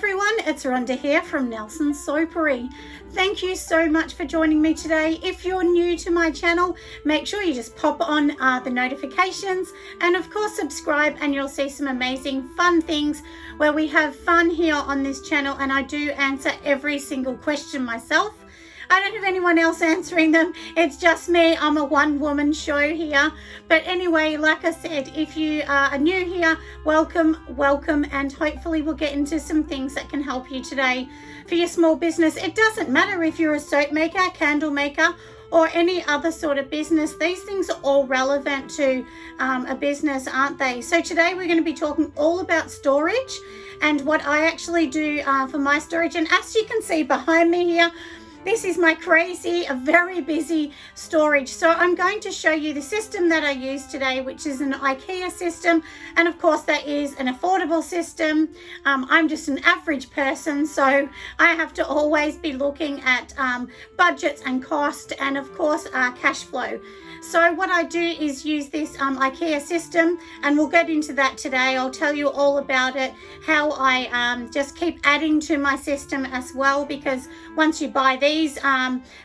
everyone, it's Rhonda here from Nelson Soapery. Thank you so much for joining me today. If you're new to my channel, make sure you just pop on the notifications and of course subscribe, and you'll see some amazing fun things where we have fun here on this channel, and I do answer every single question myself. I don't have anyone else answering them. It's just me. I'm a one-woman show here. But anyway, like I said, if you are new here, welcome, and hopefully we'll get into some things that can help you today for your small business. It doesn't matter if you're a soap maker, candle maker, or any other sort of business. These things are all relevant to a business, aren't they? So today we're going to be talking all about storage and what I actually do for my storage. And as you can see behind me here, this is my crazy, very busy storage. So I'm going to show you the system that I use today, which is an Ikea system. And of course that is an affordable system. I'm just an average person, so I have to always be looking at budgets and cost and of course cash flow. So what I do is use this Ikea system, and we'll get into that today. I'll tell you all about it, how I just keep adding to my system as well, because once you buy these,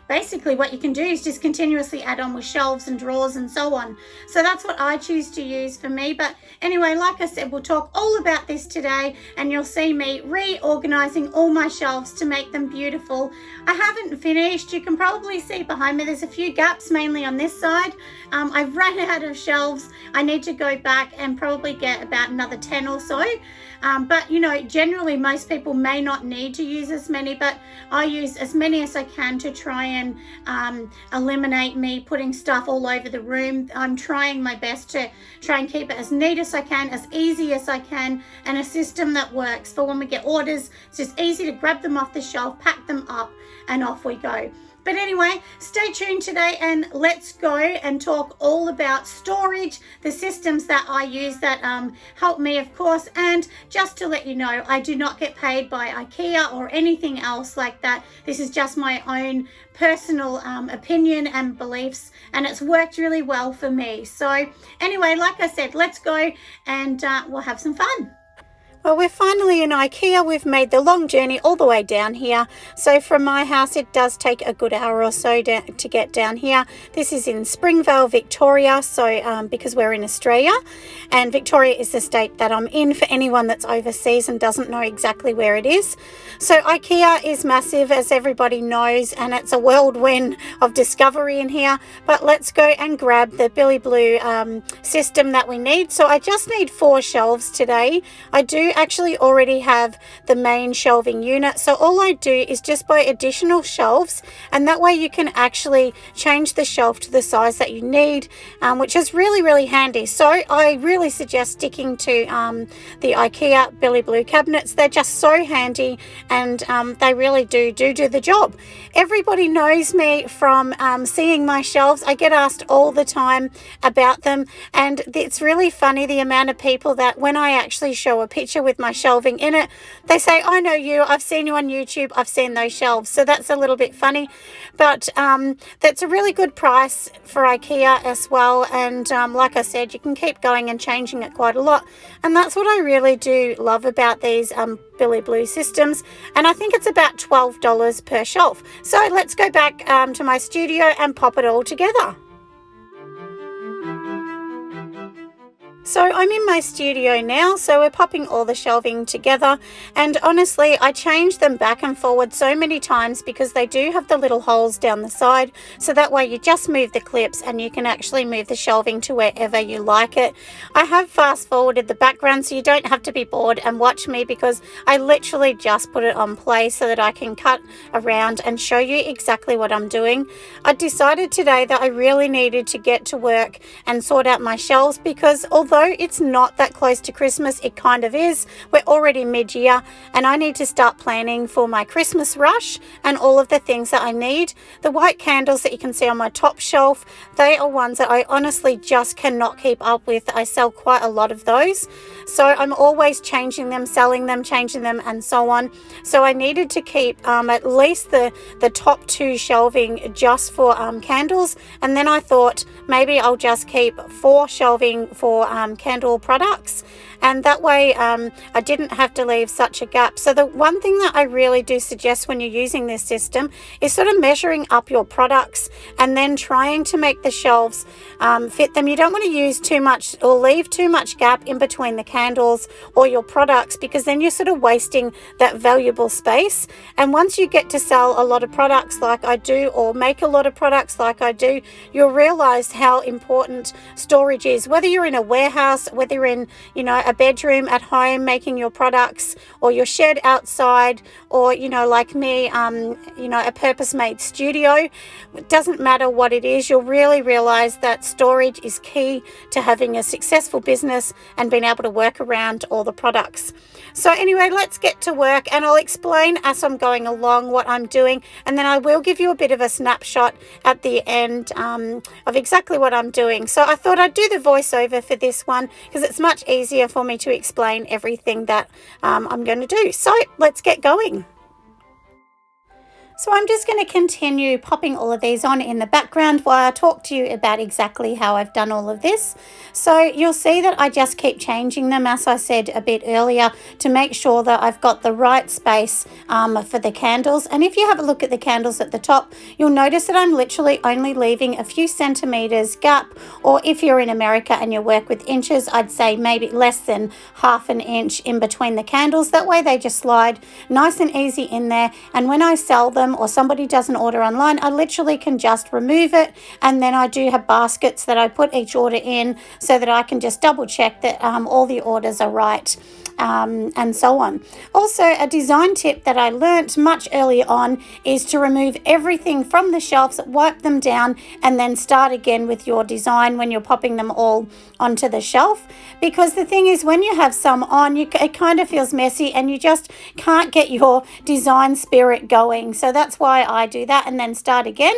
basically what you can do is just continuously add on with shelves and drawers and so on. So that's what I choose to use for me. But anyway, like I said, we'll talk all about this today, and you'll see me reorganizing all my shelves to make them beautiful. I haven't finished. You can probably see behind me there's a few gaps, mainly on this side. I've run out of shelves. I need to go back and probably get about another 10 or so. But you know, generally most people may not need to use as many, but I use as many as I can to try and eliminate me putting stuff all over the room. I'm trying my best to try and keep it as neat as I can, as easy as I can, and a system that works for when we get orders. It's just easy to grab them off the shelf, pack them up, and off we go. But anyway, stay tuned today and let's go and talk all about storage, the systems that I use that help me, of course. And just to let you know, I do not get paid by Ikea or anything else like that. This is just my own personal opinion and beliefs, and it's worked really well for me. So anyway, like I said, let's go and we'll have some fun. Well, we're finally in Ikea. We've made the long journey all the way down here. So from my house, it does take a good hour or so to get down here. This is in Springvale, Victoria. So because we're in Australia, and Victoria is the state that I'm in for anyone that's overseas and doesn't know exactly where it is. So Ikea is massive, as everybody knows, and it's a whirlwind of discovery in here. But let's go and grab the Billy Blue system that we need. So I just need 4 shelves today. I do actually already have the main shelving unit, so all I do is just buy additional shelves, and that way you can actually change the shelf to the size that you need, which is really handy. So I really suggest sticking to the Ikea Billy Blue cabinets. They're just so handy, and they really do the job. Everybody knows me from seeing my shelves. I get asked all the time about them, and it's really funny the amount of people that when I actually show a picture with my shelving in it, they say, I know you, I've seen you on YouTube, I've seen those shelves. So that's a little bit funny, but that's a really good price for Ikea as well. And like I said, you can keep going and changing it quite a lot, and that's what I really do love about these Billy Blue systems. And I think it's about $12 per shelf. So let's go back to my studio and pop it all together. So I'm in my studio now, so we're popping all the shelving together, and honestly I change them back and forward so many times because they do have the little holes down the side, so that way you just move the clips and you can actually move the shelving to wherever you like it. I have fast forwarded the background so you don't have to be bored and watch me, because I literally just put it on play so that I can cut around and show you exactly what I'm doing. I decided today that I really needed to get to work and sort out my shelves, because although it's not that close to Christmas, it kind of is. We're already mid-year, and I need to start planning for my Christmas rush and all of the things that I need. The white candles that you can see on my top shelf, they are ones that I honestly just cannot keep up with. I sell quite a lot of those, so I'm always changing them, selling them, changing them, and so on. So I needed to keep at least the top 2 shelving just for candles, and then I thought maybe I'll just keep 4 shelving for candle products, and that way I didn't have to leave such a gap. So the one thing that I really do suggest when you're using this system is sort of measuring up your products and then trying to make the shelves fit them. You don't want to use too much or leave too much gap in between the candles or your products, because then you're sort of wasting that valuable space. And once you get to sell a lot of products like I do, or make a lot of products like I do, you'll realize how important storage is, whether you're in a warehouse, whether you're in, a bedroom at home making your products, or your shed outside, or, like me, a purpose-made studio. It doesn't matter what it is, you'll really realize that storage is key to having a successful business and being able to work around all the products. So anyway, let's get to work, and I'll explain as I'm going along what I'm doing, and then I will give you a bit of a snapshot at the end of exactly what I'm doing. So I thought I'd do the voiceover for this one because it's much easier for me to explain everything that I'm going to do. So let's get going. So I'm just going to continue popping all of these on in the background while I talk to you about exactly how I've done all of this. So you'll see that I just keep changing them, as I said a bit earlier, to make sure that I've got the right space for the candles. And if you have a look at the candles at the top, you'll notice that I'm literally only leaving a few centimeters gap, or if you're in America and you work with inches, I'd say maybe less than half an inch in between the candles. That way they just slide nice and easy in there, and when I sell them or somebody does an order online, I literally can just remove it, and then I do have baskets that I put each order in so that I can just double check that all the orders are right, and so on. Also, a design tip that I learnt much earlier on is to remove everything from the shelves, wipe them down, and then start again with your design when you're popping them all onto the shelf. Because the thing is, when you have some on, it kind of feels messy and you just can't get your design spirit going. So that's why I do that and then start again.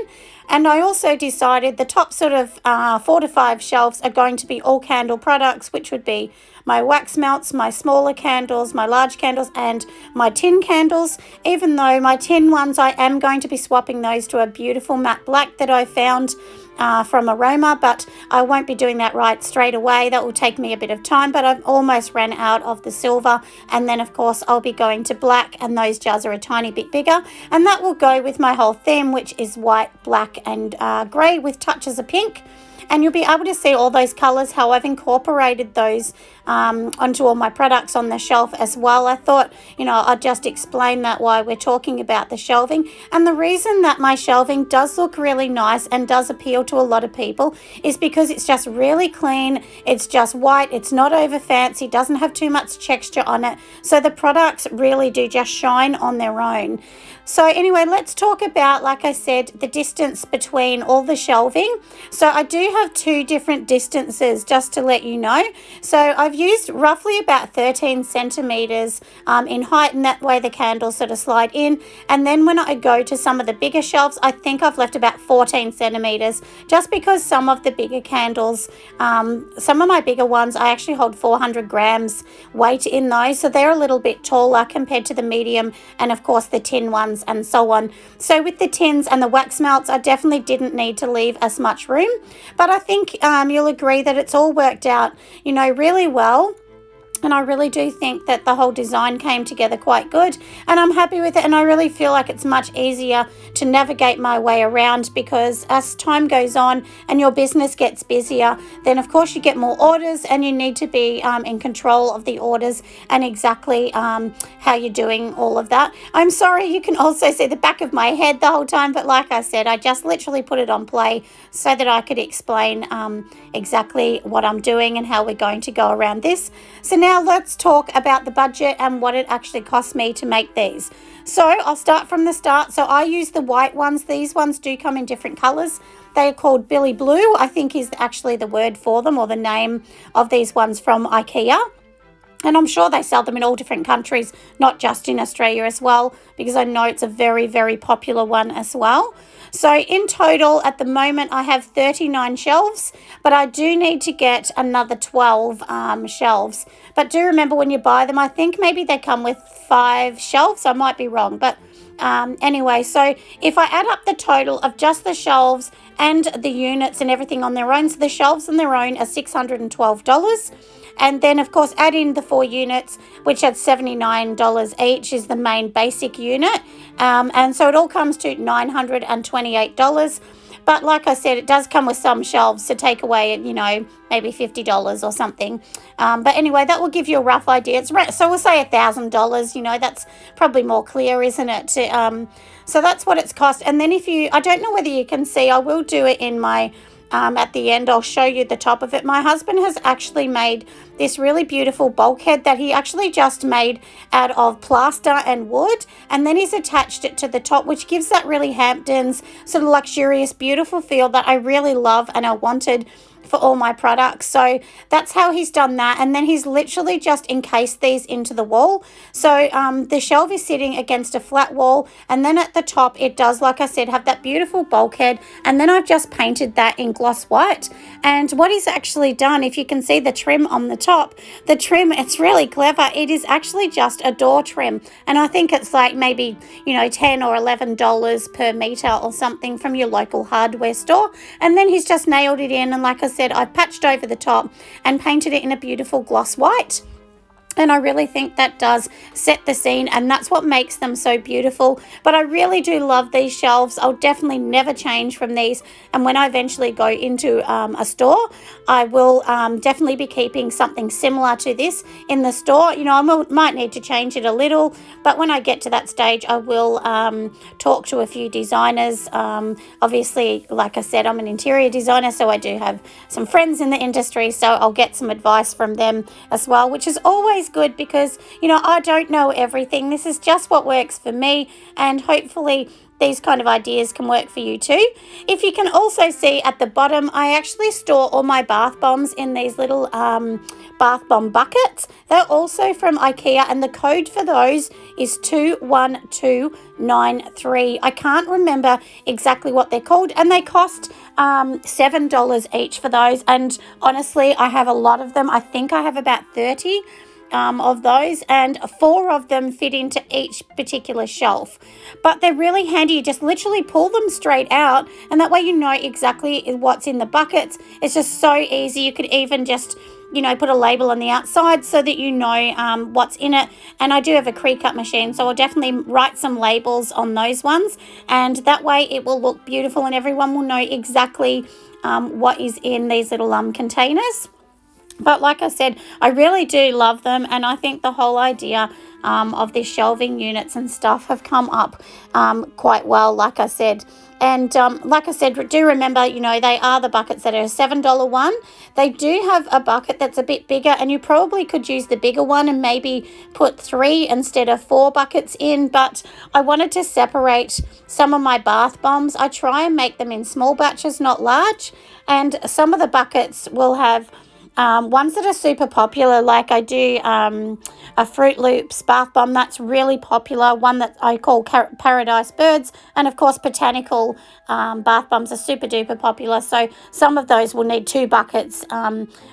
And I also decided the top sort of 4 to 5 shelves are going to be all candle products, which would be my wax melts, my smaller candles, my large candles, and my tin candles. Even though my tin ones, I am going to be swapping those to a beautiful matte black that I found from Aroma, but I won't be doing that right straight away. That will take me a bit of time, but I've almost ran out of the silver, and then of course I'll be going to black, and those jars are a tiny bit bigger, and that will go with my whole theme, which is white, black, and grey with touches of pink. And you'll be able to see all those colours, how I've incorporated those onto all my products on the shelf as well. I thought, I'd just explain that while we're talking about the shelving. And the reason that my shelving does look really nice and does appeal to a lot of people is because it's just really clean. It's just white. It's not over fancy. Doesn't have too much texture on it. So the products really do just shine on their own. So anyway, let's talk about, like I said, the distance between all the shelving. So I do have 2 different distances, just to let you know. So I've used roughly about 13 centimeters in height, and that way the candles sort of slide in. And then when I go to some of the bigger shelves, I think I've left about 14 centimeters, just because some of the bigger candles, some of my bigger ones, I actually hold 400 grams weight in those. So they're a little bit taller compared to the medium, and of course the tin ones, and so on. So with the tins and the wax melts, I definitely didn't need to leave as much room, but I think you'll agree that it's all worked out, really well. And I really do think that the whole design came together quite good, and I'm happy with it, and I really feel like it's much easier to navigate my way around, because as time goes on and your business gets busier, then of course you get more orders, and you need to be in control of the orders and exactly how you're doing all of that. I'm sorry, you can also see the back of my head the whole time, but like I said, I just literally put it on play so that I could explain exactly what I'm doing and how we're going to go around this. So now let's talk about the budget and what it actually cost me to make these. So I'll start from the start. So I use the white ones. These ones do come in different colors. They are called Billy Blue, I think is actually the word for them, or the name of these ones from Ikea. And I'm sure they sell them in all different countries, not just in Australia as well, because I know it's a very, very popular one as well. So in total, at the moment, I have 39 shelves, but I do need to get another 12 shelves. But do remember, when you buy them, I think maybe they come with 5 shelves. I might be wrong, but anyway, so if I add up the total of just the shelves and the units and everything on their own, so the shelves on their own are $612. And then, of course, add in the 4 units, which at $79 each is the main basic unit. And so it all comes to $928. But like I said, it does come with some shelves to take away, you know, maybe $50 or something. But anyway, that will give you a rough idea. So we'll say $1,000, you know, that's probably more clear, isn't it? So that's what it's cost. And then I don't know whether you can see, I will do it in my, at the end, I'll show you the top of it. My husband has actually made this really beautiful bulkhead that he actually just made out of plaster and wood, and then he's attached it to the top, which gives that really Hamptons sort of luxurious, beautiful feel that I really love and I wanted for all my products. So that's how he's done that, and then he's literally just encased these into the wall. So the shelf is sitting against a flat wall, and then at the top it does, like I said, have that beautiful bulkhead, and then I've just painted that in gloss white. And what he's actually done, if you can see the trim on the top, the trim, it's really clever. It is actually just a door trim, and I think it's like maybe, you know, $10 or $11 per metre or something from your local hardware store. And then he's just nailed it in, and like I said, I've patched over the top and painted it in a beautiful gloss white. And I really think that does set the scene, and that's what makes them so beautiful. But I really do love these shelves. I'll definitely never change from these. And when I eventually go into a store, I will definitely be keeping something similar to this in the store. You know, I might need to change it a little, but when I get to that stage, I will talk to a few designers. Obviously, like I said, I'm an interior designer, so I do have some friends in the industry, so I'll get some advice from them as well, which is always good because, you know, I don't know everything. This is just what works for me, and hopefully these kind of ideas can work for you too. If you can also see at the bottom, I actually store all my bath bombs in these little bath bomb buckets. They're also from Ikea, and the code for those is 21293. I can't remember exactly what they're called, and they cost $7 each for those. And honestly, I have a lot of them. I think I have about 30 of those, and 4 of them fit into each particular shelf. But they're really handy. You just literally pull them straight out, and that way you know exactly what's in the buckets. It's just so easy. You could even just, you know, put a label on the outside so that you know what's in it. And I do have a pre-cut machine, so I'll definitely write some labels on those ones, and that way it will look beautiful and everyone will know exactly what is in these little containers. But like I said, I really do love them, and I think the whole idea of these shelving units and stuff have come up quite well, like I said. And like I said, do remember, you know, they are the buckets that are a $7 one. They do have a bucket that's a bit bigger, and you probably could use the bigger one and maybe put 3 instead of 4 buckets in. But I wanted to separate some of my bath bombs. I try and make them in small batches, not large. And some of the buckets will have ones that are super popular, like I do a Fruit Loops bath bomb that's really popular, one that I call Paradise Birds, and of course botanical bath bombs are super duper popular. So some of those will need 2 buckets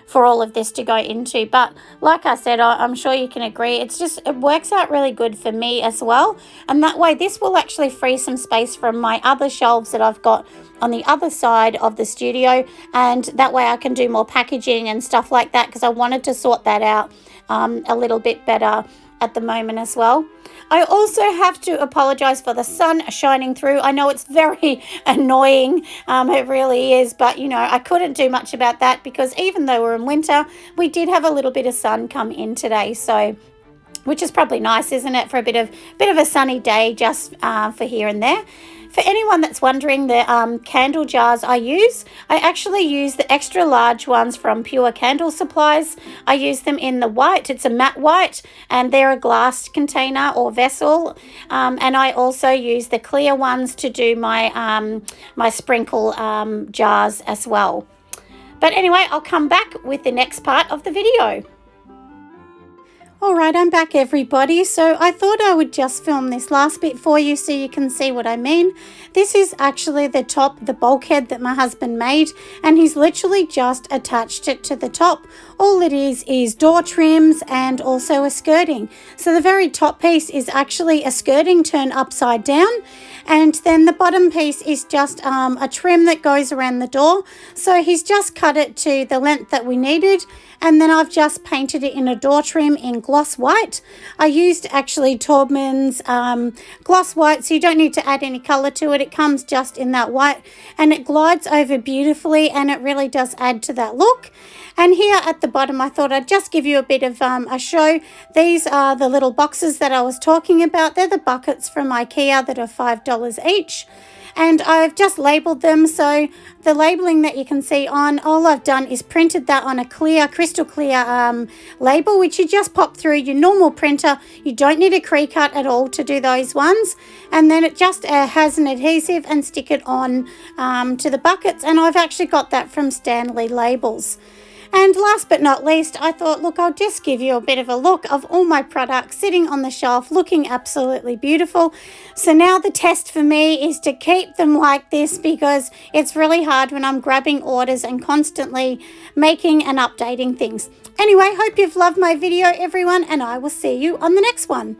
for all of this to go into. But like I said, I'm sure you can agree, it works out really good for me as well. And that way this will actually free some space from my other shelves that I've got on the other side of the studio, and that way I can do more packaging and stuff like that, because I wanted to sort that out a little bit better at the moment as well. I also have to apologize for the sun shining through. I know it's very annoying, it really is, but you know, I couldn't do much about that, because even though we're in winter, we did have a little bit of sun come in today, so which is probably nice, isn't it, for a bit of a sunny day, just for here and there. For anyone that's wondering, the candle jars I actually use the extra large ones from Pure Candle Supplies. I use them in the white. It's a matte white, and they're a glass container or vessel. And I also use the clear ones to do my my sprinkle jars as well. But anyway, I'll come back with the next part of the video. Alright, I'm back everybody. So I thought I would just film this last bit for you so you can see what I mean. This is actually the top, the bulkhead that my husband made, and he's literally just attached it to the top. All it is door trims and also a skirting. So the very top piece is actually a skirting turned upside down, and then the bottom piece is just a trim that goes around the door. So he's just cut it to the length that we needed, and then I've just painted it in a door trim in gloss white. I used actually Taubman's gloss white, so you don't need to add any colour to it. It comes just in that white, and it glides over beautifully, and it really does add to that look. And here at the bottom, I thought I'd just give you a bit of a show. These are the little boxes that I was talking about. They're the buckets from Ikea that are $5 each. And I've just labelled them, so the labelling that you can see on, all I've done is printed that on a clear, crystal clear label, which you just pop through your normal printer. You don't need a Cricut at all to do those ones. And then it just has an adhesive and stick it on to the buckets. And I've actually got that from Stanley Labels. And last but not least, I thought, look, I'll just give you a bit of a look of all my products sitting on the shelf looking absolutely beautiful. So now the test for me is to keep them like this, because it's really hard when I'm grabbing orders and constantly making and updating things. Anyway, hope you've loved my video, everyone, and I will see you on the next one.